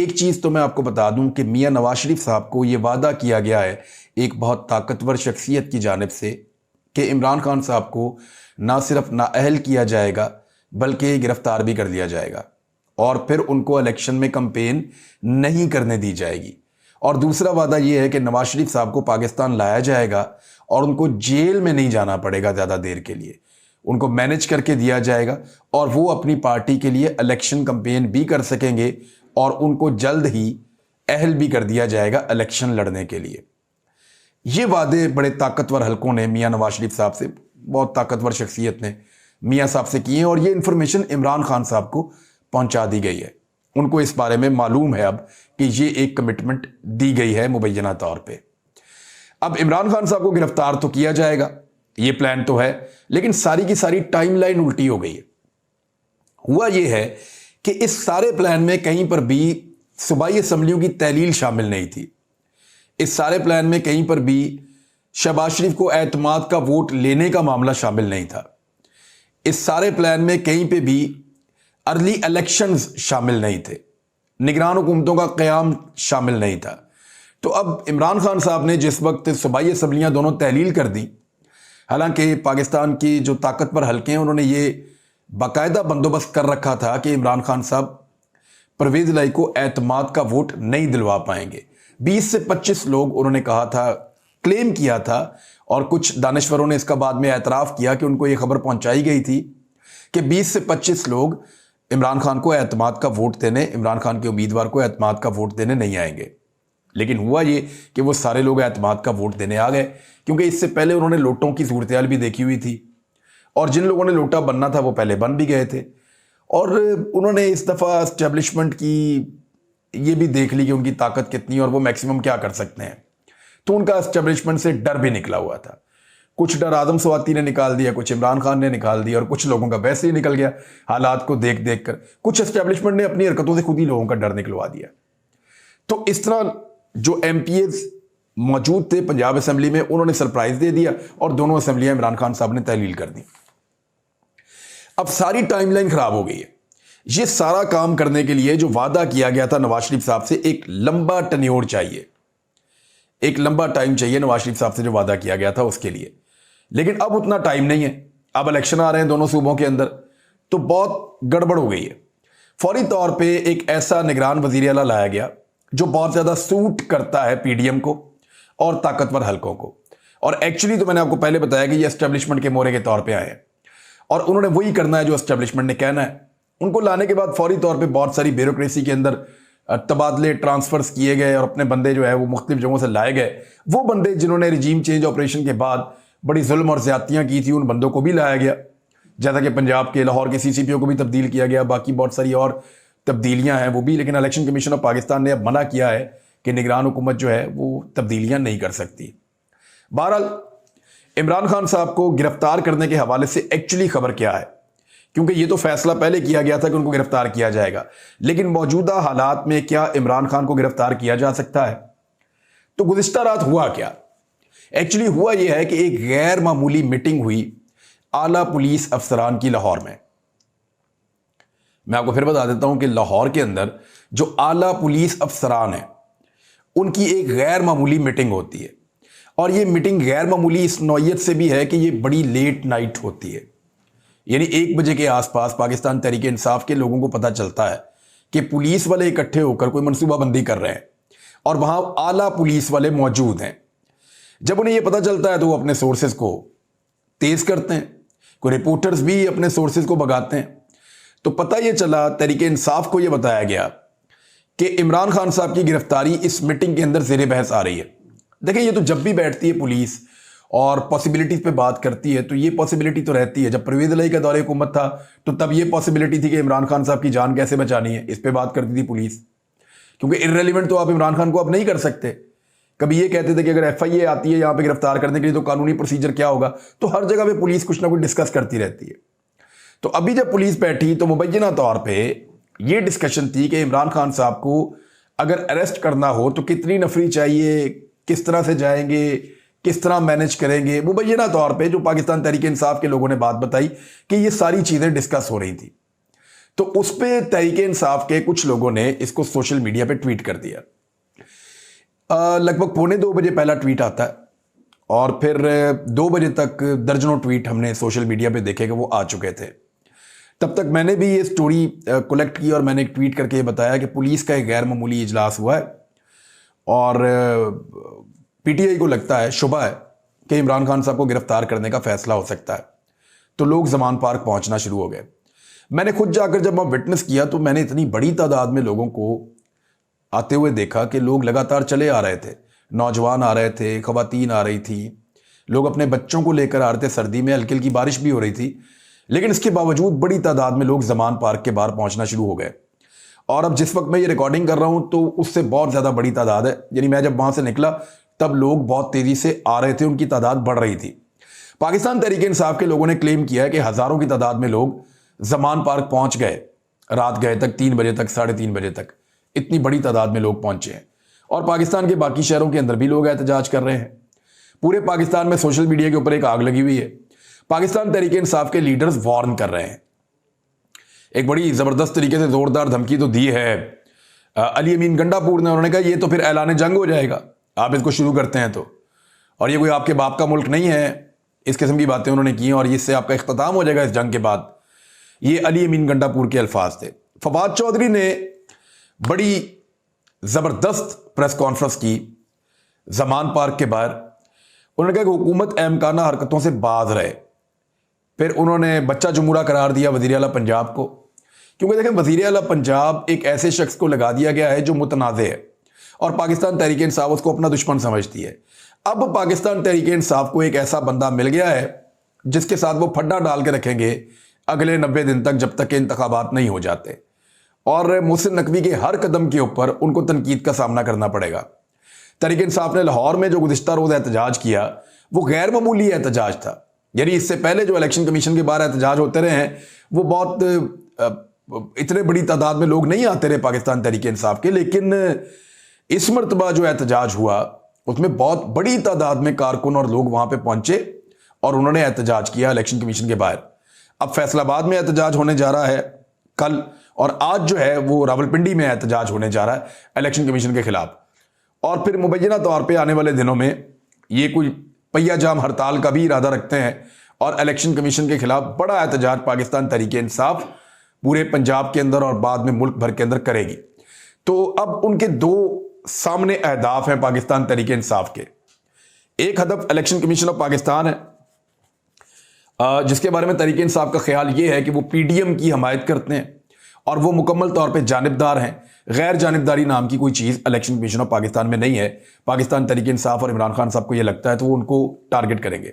एक चीज़ तो मैं आपको बता दूं कि मियां नवाज शरीफ साहब को ये वादा किया गया है एक बहुत ताकतवर शख्सियत की जानिब से कि इमरान खान साहब को ना सिर्फ नाअहल किया जाएगा बल्कि गिरफ्तार भी कर लिया जाएगा और फिर उनको इलेक्शन में कैंपेन नहीं करने दी जाएगी। और दूसरा वादा यह है कि नवाज शरीफ साहब को पाकिस्तान लाया जाएगा और उनको जेल में नहीं जाना पड़ेगा ज़्यादा देर के लिए, उनको मैनेज करके दिया जाएगा और वो अपनी पार्टी के लिए इलेक्शन कैंपेन भी कर सकेंगे और उनको जल्द ही अहल भी कर दिया जाएगा इलेक्शन लड़ने के लिए। ये वादे बड़े ताकतवर हलकों ने मियां नवाज शरीफ साहब से, बहुत ताकतवर शख्सियत ने मियां साहब से किए हैं और ये इंफॉर्मेशन इमरान खान साहब को पहुंचा दी गई है। उनको इस बारे में मालूम है अब कि ये एक कमिटमेंट दी गई है मुबैना तौर पे। अब इमरान खान साहब को गिरफ्तार तो किया जाएगा, ये प्लान तो है, लेकिन सारी की सारी टाइमलाइन उल्टी हो गई है। हुआ ये है कि इस सारे प्लान में कहीं पर भी सूबाई असम्बलियों की तहलील शामिल नहीं थी। इस सारे प्लान में कहीं पर भी शहबाज शरीफ को एतमाद का वोट लेने का मामला शामिल नहीं था। इस सारे प्लान में कहीं पे भी अर्ली इलेक्शंस शामिल नहीं थे, निगरान हुकूमतों का क़याम शामिल नहीं था। तो अब इमरान खान साहब ने जिस वक्त सूबाई असम्बलियाँ दोनों तहलील कर दी, हालांकि पाकिस्तान की जो ताकतवर हल्के हैं उन्होंने ये बाकायदा बंदोबस्त कर रखा था कि इमरान खान साहब परवेज़ इलाही को एतमाद का वोट नहीं दिलवा पाएंगे। 20 से 25 लोग उन्होंने कहा था, क्लेम किया था, और कुछ दानिश्वरों ने इसका बाद में एतराफ़ किया कि उनको ये खबर पहुंचाई गई थी कि 20 से 25 लोग इमरान खान को एतमाद का वोट देने, इमरान खान के उम्मीदवार को एतमाद का वोट देने नहीं आएंगे। लेकिन हुआ ये कि वो सारे लोग एतमाद का वोट देने आ गए, क्योंकि इससे पहले उन्होंने लोटों की सूरत हाल भी देखी हुई थी और जिन लोगों ने लोटा बनना था वो पहले बन भी गए थे। और उन्होंने इस दफ़ा एस्टेब्लिशमेंट की ये भी देख ली कि उनकी ताकत कितनी और वो मैक्सिमम क्या कर सकते हैं, तो उनका एस्टेब्लिशमेंट से डर भी निकला हुआ था। कुछ डर आदम स्वाति ने निकाल दिया, कुछ इमरान खान ने निकाल दिया और कुछ लोगों का वैसे ही निकल गया हालात को देख देख कर। कुछ एस्टेब्लिशमेंट ने अपनी हरकतों से खुद ही लोगों का डर निकलवा दिया। तो इस तरह जो एमपीएस मौजूद थे पंजाब असेंबली में, उन्होंने सरप्राइज दे दिया और दोनों असेंबलियां इमरान खान साहब ने तहलील कर दी। अब सारी टाइमलाइन खराब हो गई है। ये सारा काम करने के लिए जो वादा किया गया था नवाज शरीफ साहब से, एक लंबा टन्योर चाहिए, एक लंबा टाइम चाहिए नवाज शरीफ साहब से जो वादा किया गया था उसके लिए। लेकिन अब उतना टाइम नहीं है, अब इलेक्शन आ रहे हैं दोनों सूबों के अंदर, तो बहुत गड़बड़ हो गई है। फौरी तौर पे एक ऐसा निगरान वजीर आला लाया गया जो बहुत ज़्यादा सूट करता है पीडीएम को और ताकतवर हलकों को। और एक्चुअली तो मैंने आपको पहले बताया कि ये एस्टेब्लिशमेंट के मोहरे के तौर पे आए हैं और उन्होंने वही करना है जो एस्टेब्लिशमेंट ने कहना है। उनको लाने के बाद फौरी तौर पे बहुत सारी ब्यूरोक्रेसी के अंदर तबादले, ट्रांसफर्स किए गए और अपने बंदे जो है वो मुख्तलिफ जगहों से लाए गए। वो बंदे जिन्होंने रिजीम चेंज ऑपरेशन के बाद बड़ी जुल्म और ज़्यादतियाँ की थी, उन बंदों को भी लाया गया, जैसा कि पंजाब के लाहौर के सीसीपीओ को भी तब्दील किया गया, बाकी बहुत सारी और तब्दीलियां हैं वो भी। लेकिन इलेक्शन कमीशन ऑफ पाकिस्तान ने अब मना किया है कि निगरान हुकूमत जो है वो तब्दीलियां नहीं कर सकती। बहरहाल इमरान खान साहब को गिरफ्तार करने के हवाले से एक्चुअली खबर क्या है, क्योंकि ये तो फैसला पहले किया गया था कि उनको गिरफ्तार किया जाएगा, लेकिन मौजूदा हालात में क्या इमरान खान को गिरफ्तार किया जा सकता है? तो गुज़िश्ता रात हुआ क्या? एक्चुअली हुआ यह है कि एक गैर मामूली मीटिंग हुई आला पुलिस अफसरान की लाहौर में। मैं आपको फिर बता देता हूं कि लाहौर के अंदर जो आला पुलिस अफसरान हैं उनकी एक गैर मामूली मीटिंग होती है, और ये मीटिंग गैर मामूली इस नौयत से भी है कि ये बड़ी लेट नाइट होती है। यानी 1 बजे के आसपास पाकिस्तान तहरीक इंसाफ के लोगों को पता चलता है कि पुलिस वाले इकट्ठे होकर कोई मनसूबाबंदी कर रहे हैं और वहां आला पुलिस वाले मौजूद हैं। जब उन्हें यह पता चलता है तो वो अपने सोर्सेज को तेज करते हैं, कोई रिपोर्टर्स भी अपने सोर्सेज को भगाते हैं। तो पता यह चला, तहरीक इंसाफ को यह बताया गया कि इमरान खान साहब की गिरफ्तारी इस मीटिंग के अंदर ज़ेरे बहस आ रही है। देखिए, ये तो जब भी बैठती है पुलिस और पॉसिबिलिटीज़ पे बात करती है तो ये पॉसिबिलिटी तो रहती है। जब परवेज़ इलाही का दौरे हुकूमत था तो तब ये पॉसिबिलिटी थी कि इमरान खान साहब की जान कैसे बचानी है, इस पर बात करती थी पुलिस, क्योंकि इर्रेलेवेंट तो आप इमरान खान को अब नहीं कर सकते। कभी ये कहते थे कि अगर एफआईए आती है यहाँ पे गिरफ्तार करने के लिए तो कानूनी प्रोसीजर क्या होगा, तो हर जगह पे पुलिस कुछ ना कुछ डिस्कस करती रहती है। तो अभी जब पुलिस बैठी तो मुबैना तौर पे ये डिस्कशन थी कि इमरान खान साहब को अगर अरेस्ट करना हो तो कितनी नफरी चाहिए, किस तरह से जाएंगे, किस तरह मैनेज करेंगे। मुबैना तौर पे जो पाकिस्तान तहरीक इंसाफ के लोगों ने बात बताई कि ये सारी चीज़ें डिस्कस हो रही थी। तो उस पर तहरीके इंसाफ के कुछ लोगों ने इसको सोशल मीडिया पे ट्वीट कर दिया। लगभग 1:45 पहला ट्वीट आता है और फिर 2 बजे तक दर्जनों ट्वीट हमने सोशल मीडिया पे देखे कि वो आ चुके थे। तब तक मैंने भी ये स्टोरी कलेक्ट की और मैंने एक ट्वीट करके ये बताया कि पुलिस का एक गैर मामूली इजलास हुआ है और पीटीआई को लगता है, शुबा है कि इमरान खान साहब को गिरफ्तार करने का फैसला हो सकता है। तो लोग जमान पार्क पहुंचना शुरू हो गए। मैंने खुद जाकर जब वहाँ विटनेस किया तो मैंने इतनी बड़ी तादाद में लोगों को आते हुए देखा कि लोग लगातार चले आ रहे थे, नौजवान आ रहे थे, खवातीन आ रही थी, लोग अपने बच्चों को लेकर आ रहे थे। सर्दी में हल्की हल्की बारिश भी हो रही थी, लेकिन इसके बावजूद बड़ी तादाद में लोग जमान पार्क के बाहर पहुंचना शुरू हो गए। और अब जिस वक्त मैं ये रिकॉर्डिंग कर रहा हूं तो उससे बहुत ज़्यादा बड़ी तादाद है। यानी मैं जब वहां से निकला तब लोग बहुत तेज़ी से आ रहे थे, उनकी तादाद बढ़ रही थी। पाकिस्तान तहरीक इंसाफ के लोगों ने क्लेम किया है कि हज़ारों की तादाद में लोग जमान पार्क पहुंच गए, रात गए तक, 3 बजे तक, 3:30 बजे तक इतनी बड़ी तादाद में लोग पहुंचे हैं। और पाकिस्तान के बाकी शहरों के अंदर भी लोग एहतजाज कर रहे हैं। पूरे पाकिस्तान में सोशल मीडिया के ऊपर एक आग लगी हुई है। पाकिस्तान तहरीक इंसाफ के लीडर्स वार्न कर रहे हैं, एक बड़ी ज़बरदस्त तरीके से ज़ोरदार धमकी तो दी है अली अमीन गंडापुर ने। उन्होंने कहा ये तो फिर ऐलान जंग हो जाएगा, आप इसको शुरू करते हैं तो, और ये कोई आपके बाप का मुल्क नहीं है। इस किस्म की बातें उन्होंने की और इससे आपका इख्तिताम हो जाएगा इस जंग के बाद। ये अली अमीन गंडापुर के अल्फाज थे। फवाद चौधरी ने बड़ी ज़बरदस्त प्रेस कॉन्फ्रेंस की जमान पार्क के बाहर। उन्होंने कहा कि हुकूमत अहमकाना हरकतों से बाज रहे। फिर उन्होंने बच्चा जमूरा करार दिया वज़ीर आला पंजाब को, क्योंकि देखें वज़ीर आला पंजाब एक ऐसे शख्स को लगा दिया गया है जो मुतनाज़ है और पाकिस्तान तहरीक इंसाफ उसको अपना दुश्मन समझती है। अब पाकिस्तान तहरीक इंसाफ को एक ऐसा बंदा मिल गया है जिसके साथ वो फड्डा डाल के रखेंगे अगले 90 दिन तक, जब तक के इंतखाबात नहीं हो जाते। और मोहसिन नकवी के हर कदम के ऊपर उनको तनकीद का सामना करना पड़ेगा। तहरीक इंसाफ ने लाहौर में जो गुज़िश्ता रोज़ एहतजाज किया वो गैर मामूली एहतजाज था। यानी इससे पहले जो इलेक्शन कमीशन के बाहर एहतजाज होते रहे हैं वो बहुत इतने बड़ी तादाद में लोग नहीं आते रहे पाकिस्तान तहरीक इंसाफ के, लेकिन इस मरतबा जो एहतजाज हुआ उसमें बहुत बड़ी तादाद में कारकुन और लोग वहां पे पहुंचे और उन्होंने एहतजाज किया इलेक्शन कमीशन के बाहर। अब फैसलाबाद में एहतजाज होने जा रहा है कल, और आज जो है वो रावलपिंडी में एहतजाज होने जा रहा है इलेक्शन कमीशन के खिलाफ। और फिर मुबैना तौर पे आने वाले दिनों में ये कोई पहिया जाम हड़ताल का भी इरादा रखते हैं और इलेक्शन कमीशन के खिलाफ बड़ा एहतजाज पाकिस्तान तहरीक इंसाफ पूरे पंजाब के अंदर और बाद में मुल्क भर के अंदर करेगी। तो अब उनके 2 सामने अहदाफ हैं पाकिस्तान तहरीक इंसाफ के। एक हदफ इलेक्शन कमीशन ऑफ पाकिस्तान है, जिसके बारे में तहरीक इंसाफ का ख्याल यह है कि वो पीडीएम की हमायत करते हैं और वो मुकम्मल तौर पे जानिबदार हैं। गैर जानिबदारी नाम की कोई चीज़ इलेक्शन कमीशन ऑफ पाकिस्तान में नहीं है। पाकिस्तान तहरीक इंसाफ और इमरान खान साहब को ये लगता है तो वो उनको टारगेट करेंगे।